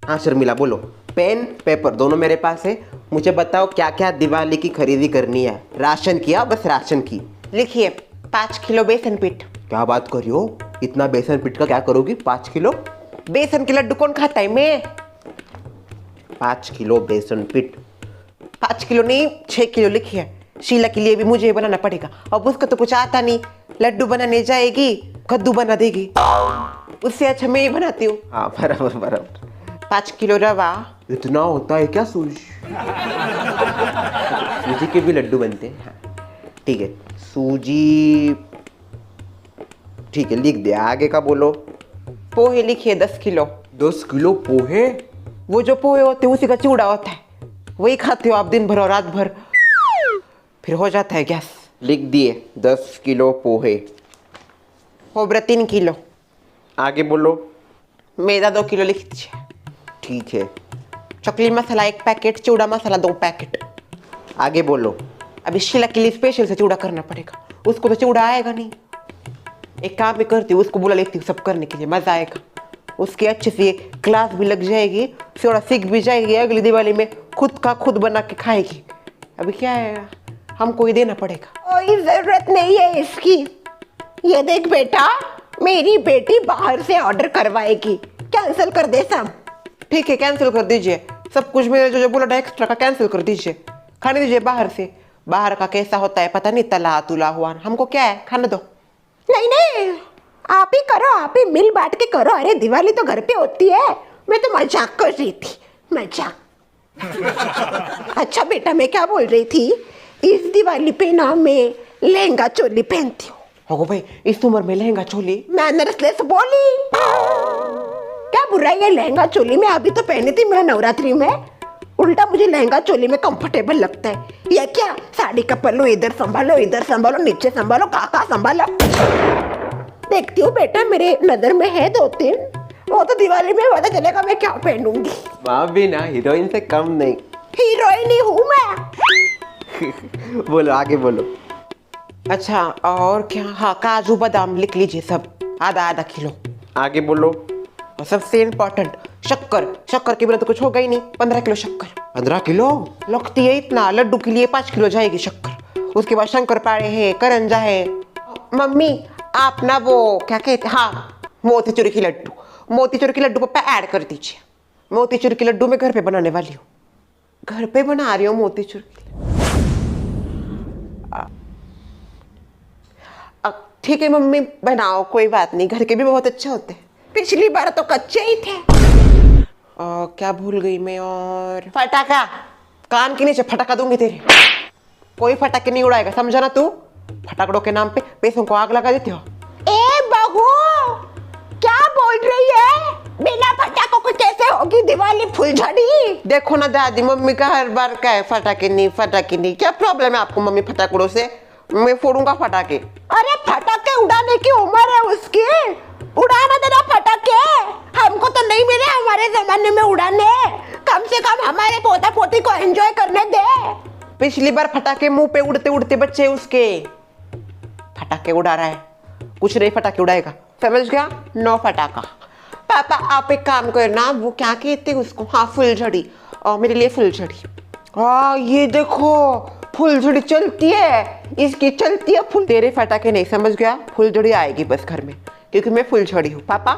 हाँ शर्मिला बोलो। Pen paper दोनों मेरे पास है। मुझे बताओ क्या क्या दिवाली की खरीदी करनी है। राशन की, बस राशन की। लिखिए 5 किलो बेसन पीठ। क्या बात कर रही हो, इतना बेसन पीठ का क्या करोगी? 5 किलो बेसन के लड्डू कौन खाता है? मैं। 5 किलो बेसन पीठ। 5 किलो नहीं 6 किलो लिखिए। शीला के लिए भी मुझे बनाना पड़ेगा। अब उसका तो कुछ आता नहीं, लड्डू बनाने जाएगी कद्दू बना देगी, उससे अच्छा मैं ही बनाती हूँ। हाँ बराबर बराबर। 5 किलो रवा। इतना होता है क्या? सूजी सूजी के भी लड्डू बनते हैं। हाँ ठीक है, सूजी ठीक है, लिख दिया। आगे का बोलो। पोहे लिखिए 10 किलो। 10 किलो पोहे? वो जो पोहे होते हैं उसी का चूड़ा होता है, वही खाते हो आप दिन भर और रात भर, फिर हो जाता है गैस। लिख दिए 10 किलो पोहे। खोबरा 3 किलो। आगे बोलो। मैदा 2 किलो लिख दीजिए। ठीक है। चकली मसाला 1 पैकेट, चूड़ा मसाला 2 पैकेट। आगे बोलो। अभी शीला के लिए स्पेशल से चूड़ा करना पड़ेगा, उसको तो चूड़ा आएगा नहीं। एक काम भी करती हूँ, उसको बुला लेती हूँ सब करने के लिए, मजा आएगा। उसकी अच्छे से क्लास भी लग जाएगी, थोड़ा सीख भी जाएगी, अगली दिवाली में खुद का खुद बना के खाएगी। अभी क्या है, हमको ही देना पड़ेगा। कोई जरूरत नहीं है इसकी। ये देख बेटा, मेरी बेटी बाहर से ऑर्डर करवाएगी, कैंसिल कर दे सब। ठीक है कैंसिल कर दीजिए सब कुछ, मेरे जो बोला था एक्स्ट्रा का कैंसिल कर दीजिए, खाने दीजिए बाहर से। बाहर का कैसा होता है पता नहीं, तला तुला हुआ, हमको क्या है, खाने दो। नहीं नहीं, आप ही करो, आप ही मिल बांट के करो। अरे दिवाली तो घर पे होती है, मैं तो मजाक कर रही थी, मजाक। अच्छा बेटा, मैं क्या बोल रही थी, इस दिवाली पे ना मैं लहंगा चोली पहनती हूँ। हो भाई इस उम्र में लहंगा चोली? मैनर्सलेस बोली, क्या बुराई है लहंगा चोली में? अभी तो पहनी थी मैं नवरात्रि में, उल्टा मुझे लहंगा चोली में कंफर्टेबल लगता है। या क्या, साड़ी का पल्लू इधर संभालो, नीचे संभालो, काका संभालो। देखती हूँ बेटा, मेरे नजर में है 2-3, वो तो दिवाली में पता चलेगा मैं क्या पहनूंगी। वहाँ भी ना हीरोइन से कम नहीं। हीरोइन ही हूँ मैं। बोलो आगे बोलो। अच्छा और क्या, हाँ काजू बादाम लिख लीजिए सब, आधा आधा किलो। आगे बोलो। और सबसे इम्पोर्टेंट शक्कर, शक्कर के बिना तो कुछ होगा ही नहीं। 15 किलो शक्कर। 15 किलो लगती है इतना, लड्डू के लिए 5 किलो जाएगी शक्कर। उसके बाद शंकर पाड़े है, करंजा है। मम्मी आप ना वो क्या कहते, हाँ मोतीचूर की लड्डू, मोतीचूर की लड्डू को ऐड कर दीजिए। मोतीचूर की लड्डू मैं घर पे बनाने वाली हूँ, घर पे बना रही हूँ मोतीचूर की। ठीक है मम्मी बनाओ, कोई बात नहीं, घर के भी बहुत अच्छे होते हैं। पिछली बार तो कच्चे ही थे। क्या भूल गई मैं, और फटाका, कान के नीचे फटाका दूंगी तेरे। कोई फटाके नहीं उड़ाएगा, समझा ना तू? फटाकड़ों के नाम पे पैसों को आग लगा देते हो। ए बहू, क्या बोल रही है? बिना फटाकों को कैसे होगी दिवाली फुलझड़ी? देखो ना दादी, मम्मी का हर बार क्या है, फटाके नहीं फटाके नहीं। क्या प्रॉब्लम है आपको मम्मी फटाकड़ों से? मैं फोड़ूंगा फटाके। अरे फटाके उड़ाने की उम्र है उसकी, उड़ाना देना फटाके। हमको तो नहीं मिले हमारे जमाने में उड़ाने, कम से कम हमारे पोता पोती को एंजॉय करने दे। पिछली बार फटाके मुंह पे उड़ते उड़ते बच्चे उसके फटाके उड़ा रहा है, कुछ नहीं फटाके उड़ाएगा, समझ गया? नो फटाका। पापा आप एक काम करना, वो क्या कहते हैं उसको, हाँ फुलझड़ी, और मेरे लिए फुलझड़ी। हाँ ये देखो फुलझड़ी चलती है, इसकी चलती है फुल। तेरे फटाके नहीं, समझ गया? फुलझड़ी आएगी बस घर में, क्योंकि मैं फुलझड़ी हूँ। पापा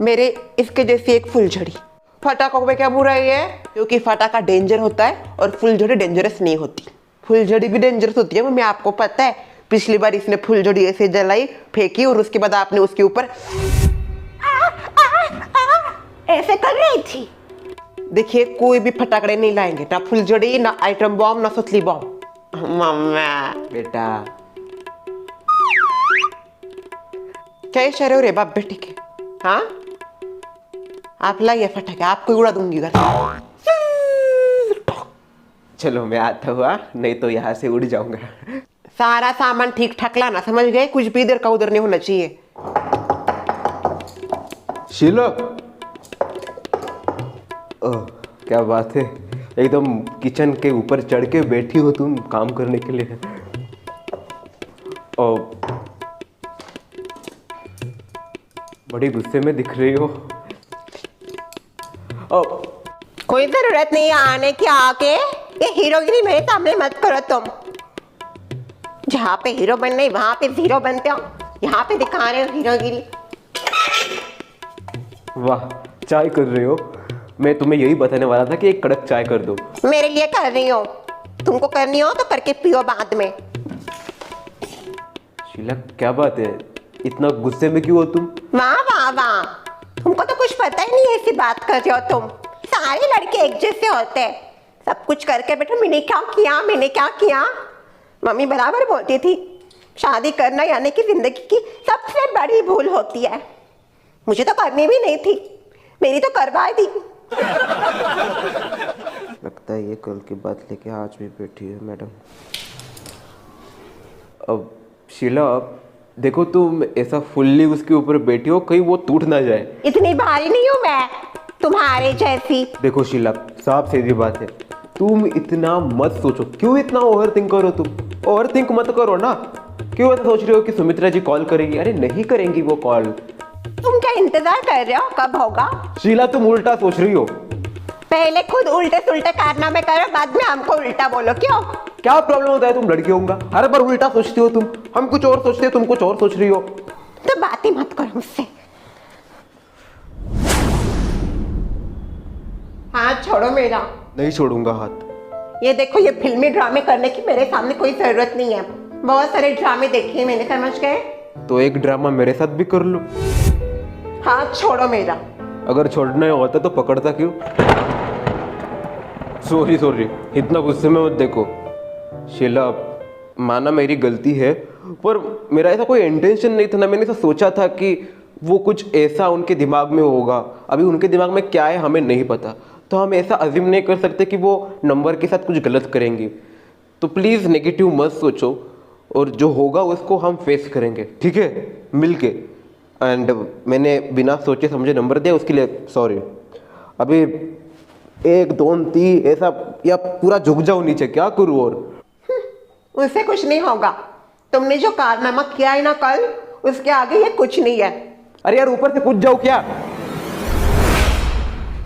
मेरे इसके जैसी एक फुलझड़ी। फटाकों में क्या बुराई है? क्योंकि फटाका डेंजर होता है और फुलझड़ी डेंजरस नहीं होती। फुलझड़ी भी डेंजरस होती है मम्मी, आपको पता है? पिछली बार इसने फुलझड़ी ऐसे जलाई फेंकी और उसके बाद आपने उसके ऊपर ऐसे कर रही थी। देखिए कोई भी फटाकड़े नहीं लाएंगे, ना फुलझड़ी, ना आइटम बॉम्ब, ना सुतली बॉम्ब। मम्मा बेटा क्या इशारे हो रहे बाप बेटी के? हाँ आप लाइए फटाके, आपको उड़ा दूंगी घर। चलो मैं आता हुआ, नहीं तो यहाँ से उड़ जाऊंगा। सारा सामान ठीक ठाक लाना, समझ गए? कुछ भी इधर का उधर नहीं होना चाहिए। शीलो, ओह क्या बात है, एकदम किचन के ऊपर चढ़ के बैठी हो तुम काम करने के लिए। ओ बड़ी गुस्से में दिख रही हो। ओ कोई जरूरत नहीं है आने की, आके ये हीरोगिरी मेरे सामने मत करो तुम। जहाँ पे हीरो बनना है वहां पे जीरो बनते हो, यहाँ पे दिखा रहे हो हीरोगिरी। वाह, चाय कर रहे हो? मैं तुम्हें यही बताने वाला था कि एक कड़क चाय कर दो। मेरे लिए कर रही हो, तुमको करनी हो तो करके पियो बाद में। शीला क्या बात है, इतना गुस्से में क्यों हो तुम? वाह वाह वाह, तुमको तो कुछ पता ही नहीं, ऐसी बात कर रहे हो तुम। सारे लड़के एक जैसे होते हैं, सब कुछ करके बैठो मैंने क्या किया, मैंने क्या किया। मम्मी बराबर बोलती थी शादी करना यानी कि जिंदगी की सबसे बड़ी भूल होती है। मुझे तो करनी भी नहीं थी, मेरी तो करवाई थी। लगता है ये कल की बात लेके आज भी बैठी है मैडम। अब शीला देखो, तुम ऐसा फुल्ली उसके ऊपर बैठी हो, कहीं वो टूट ना जाए। इतनी भारी नहीं हूं मैं तुम्हारे जैसी। देखो शीला, साफ सीधी बात है, तुम इतना मत सोचो। क्यों इतना ओवर थिंक करो तुम? ओवर थिंक मत करो ना। क्यों ऐसा सोच रहे हो कि सुमित्रा जी कॉल करेगी? अरे नहीं करेंगी वो कॉल। तुम क्या इंतजार कर रहे हो कब होगा? शीला तुम उल्टा सोच रही हो। पहले खुद उल्टे सुल्टे कारनामे करो, बाद में हमको उल्टा बोलो। क्यों? क्या प्रॉब्लम होता है तुम लड़की होगा, हर बार उल्टा सोचती हो तुम। हम कुछ और सोचते हो, तुम कुछ और सोच रही हो। तो बात ही मत करो मुझसे। हाथ छोड़ो मेरा। नहीं छोड़ूंगा हाथ। ये देखो, ये फिल्मी ड्रामे करने की मेरे सामने कोई जरूरत नहीं है। बहुत सारे ड्रामे देखे हैं मैंने, समझ गए? तो एक ड्रामा मेरे साथ भी कर लो। हाथ छोड़ो मेरा। अगर छोड़ना होता तो पकड़ता क्यों? सॉरी सॉरी, इतना गुस्से में मत देखो। शीला माना मेरी गलती है, पर मेरा ऐसा कोई इंटेंशन नहीं था ना। मैंने ऐसा सोचा था कि वो कुछ ऐसा उनके दिमाग में होगा। अभी उनके दिमाग में क्या है हमें नहीं पता, तो हम ऐसा अज्यूम नहीं कर सकते कि वो नंबर के साथ कुछ गलत करेंगे। तो प्लीज़ नेगेटिव मत सोचो, और जो होगा उसको हम फेस करेंगे, ठीक है, मिलके। एंड मैंने बिना सोचे समझे नंबर दिया, उसके लिए सॉरी। अभी 1 2 3 ऐसा या पूरा झुक जाओ नीचे, क्या करूँ? और उससे कुछ नहीं होगा। तुमने जो कारनामा किया है ना कल, उसके आगे ये कुछ नहीं है। अरे यार, ऊपर से कूद जाओ क्या?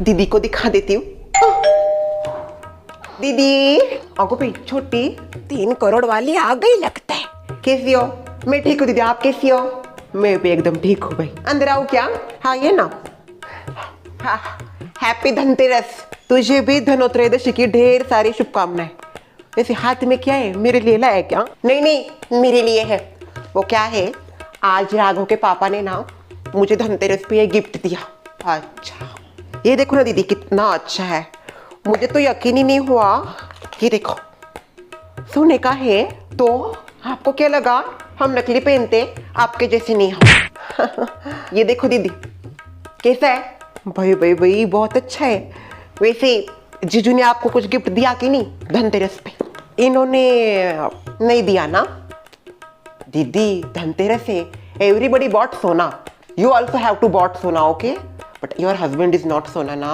दीदी को दिखा देती हूँ। दीदी आगो भाई, छोटी 3 करोड़ वाली आ गई लगता है। कैसी हो? मैं ठीक हूँ दीदी, आप कैसी हो? मैं भी एकदम ठीक हूँ भाई। अंदर आओ क्या? हाँ ये ना। हाँ, हैप्पी धनतेरस। तुझे भी धनोत्रयोदशी की ढेर सारी शुभकामनाएं। वैसे हाथ में क्या है, मेरे लिए लाया क्या? नहीं नहीं, मेरे लिए है। वो क्या है, आज राघव के पापा ने ना मुझे धनतेरस पे ये गिफ्ट दिया। अच्छा, ये देखो ना दीदी, कितना अच्छा है। मुझे तो यकीन ही नहीं हुआ। ये देखो, सोने का है। तो आपको क्या लगा हम नकली पहनते? आपके जैसे नहीं हम। ये देखो दीदी, कैसा है? भाई भाई भाई, बहुत अच्छा है। वैसे जीजू ने आपको कुछ गिफ्ट दिया कि नहीं धनतेरस पे? इन्होंने नहीं दिया ना दीदी। धनतेरस है, everybody bought sona, you also have to bought sona, okay? But your husband is not sona ना।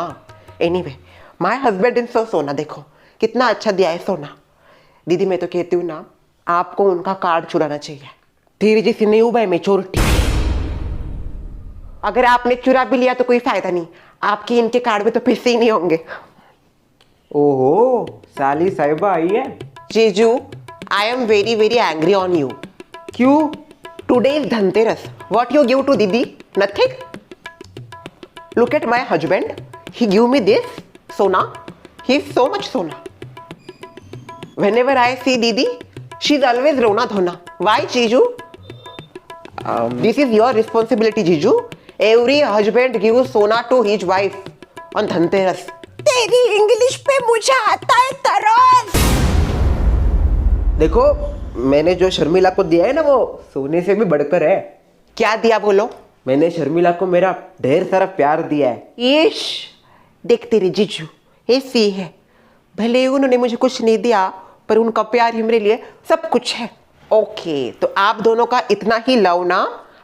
Anyway, my husband is so sona. देखो कितना अच्छा दिया है सोना। दीदी मैं तो कहती हूँ ना, आपको उनका कार्ड चुराना चाहिए। तेरी जैसी नहीं हूं मैं मेच्योरिटी। अगर आपने चुरा भी लिया तो कोई फायदा नहीं, आपके इनके कार्ड में तो पैसे ही नहीं होंगे। ओहो, साली साहिबा आई है। जीजू, I am very very angry on you. क्यों? Today is Dhanteras, what you give to didi? Nothing. Look at my husband, he give me this sona, he is so much sona. Whenever I see Didi, she's always Rona Dhona. Why, Jiju? This is your responsibility, Jiju. Every husband gives Sona to his wife on Dhanteras. तेरी English पे मुझे आता है तरस। देखो, मैंने जो शर्मिला को दिया है ना, वो सोने से भी बढ़कर है। क्या दिया बोलो? मैंने शर्मिला को मेरा ढेर सारा प्यार दिया है। यश, देख तेरे जीजू ऐसी है। भले उन्होंने मुझे कुछ नहीं दिया, पर उनका प्यार ही मेरे लिए सब कुछ है। ओके, तो आप दोनों का इतना ही लव ना।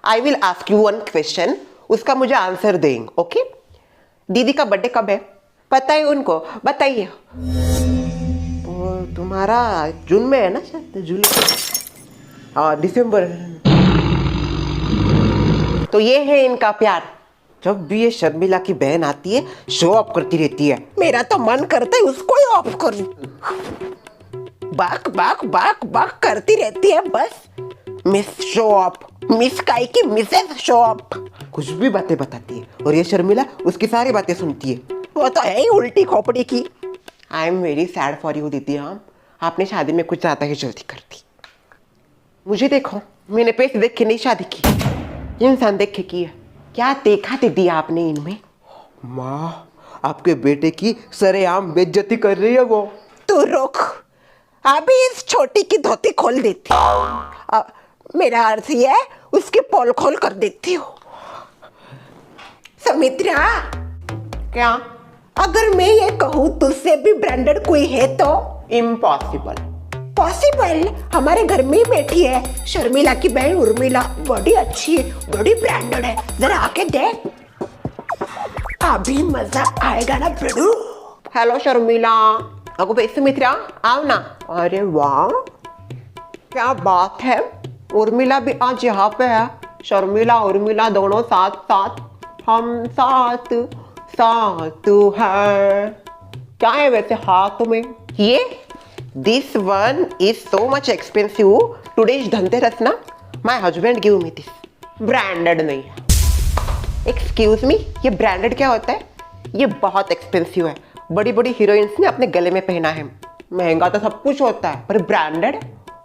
I will ask you 1 question, उसका मुझे आंसर देंगे, ओके? दीदी का बर्थडे कब है? पता है उनको? बताइए। तो तुम्हारा जून में है ना शायद? जुलाई, हाँ दिसंबर। तो ये है इनका प्यार। जब भी ये शर्मिला की बहन आती है शो ऑफ करती रहती है। मेरा तो मन करता है उसको ही ऑफ करूं। बाक बाक बाक बाक करती रहती है बस। मिस शो ऑफ, मिस काई की मिसेस शो ऑफ। कुछ भी बातें बताती है और ये शर्मिला उसकी सारी बातें सुनती है। वो तो है ही उल्टी खोपड़ी की। आई am very sad for you दीदी। हम आपने शादी में कुछ ज़्यादा ही जल्दी कर दी। मुझे देखो, मैंने पैसे देख के नहीं शादी की, इंसान देख के की है। क्या देखा दीदी आपने इनमें? माँ, आपके बेटे की सरेआम बेइज्जती कर रही है वो। तू रुक, अभी इस छोटी की धोती खोल देती हूँ। मेरा अर्थ ये है उसकी पोल खोल कर देती हूँ। सुमित्रा, क्या? अगर मैं ये कहूँ तुझसे भी ब्रांडेड कोई है तो? इम्पॉसिबल। पॉसिबल। हमारे घर में ही बैठी है शर्मिला की बहन उर्मिला, बड़ी अच्छी है, बड़ी ब्रांडेड है। जरा आके देख, अभी मजा आएगा ना बेडू। हेलो शर्मिला। अगो भाई सुमित्रा, आओ ना। अरे वाह, क्या बात है, उर्मिला भी आज यहाँ पे है। शर्मिला उर्मिला दोनों साथ साथ, हम साथ साथ है। क्या है वैसे हाथ में ये? This one is so much expensive. Today's Dhanteras ना, my husband give me this. Branded नहीं है। एक्सक्यूज मी, ये ब्रांडेड क्या होता है? ये बहुत एक्सपेंसिव है। बड़ी बड़ी हीरोइंस ने अपने गले में पहना है। महंगा तो सब कुछ होता है पर ब्रांडेड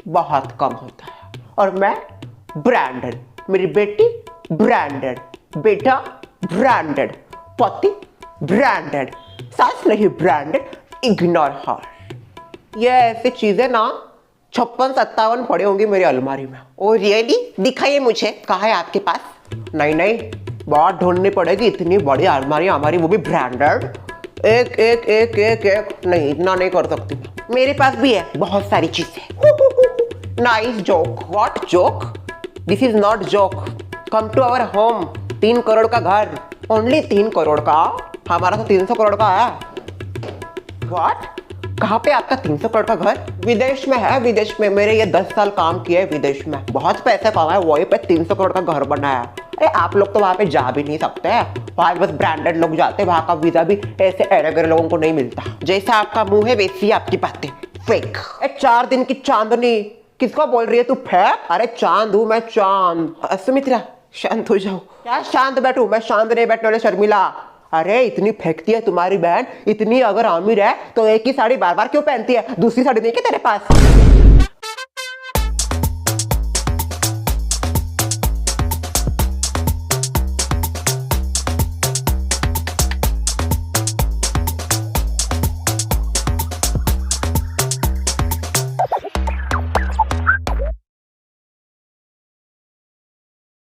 बहुत कम होता है। और मैं ब्रांडेड, मेरी बेटी ब्रांडेड, बेटा ब्रांडेड, पति ब्रांडेड, सास नहीं ब्रांडेड, इग्नोर हर। ये ऐसी चीजें ना 56-57 पड़े होंगे मेरी अलमारी में। Oh really? दिखाइए मुझे, कहाँ है आपके पास? नहीं नहीं, बहुत ढूंढनी पड़ेगी। इतनी बड़ी अलमारी हमारी, वो भी ब्रांडेड। एक एक एक एक एक नहीं, इतना नहीं कर सकती। मेरे पास भी है बहुत सारी चीजें। Nice joke. What joke? This is not joke. Come to our home. 3 crore का घर, ओनली 3 करोड़ का। हमारा तो 300 करोड़ का है। व्हाट? कहाँ पे आपका 300 करोड़ का घर? विदेश में है, विदेश में। मेरे ये 10 साल काम किए विदेश में, बहुत पैसे कमाए, वहीं पे 300 करोड़ का घर बनाया। अरे आप लोग तो वहाँ पे जा भी नहीं सकते हैं, वहाँ बस ब्रांडेड लोग जाते हैं। वहाँ का वीजा भी ऐसे एरेगरे लोगों को नहीं मिलता। जैसा आपका मुंह है वैसी आपकी बातें। फेक। 4 दिन की चांदनी किसको बोल रही है तू? फेक? अरे चांद हूँ मैं, चांद। सुमित्रा शांत हो जाओ। क्या शांत बैठू? मैं शांत नहीं बैठने वाले शर्मिला। अरे इतनी फेंकती है तुम्हारी बहन, इतनी अगर अमीर है तो एक ही साड़ी बार बार क्यों पहनती है? दूसरी साड़ी नहीं क्या तेरे पास?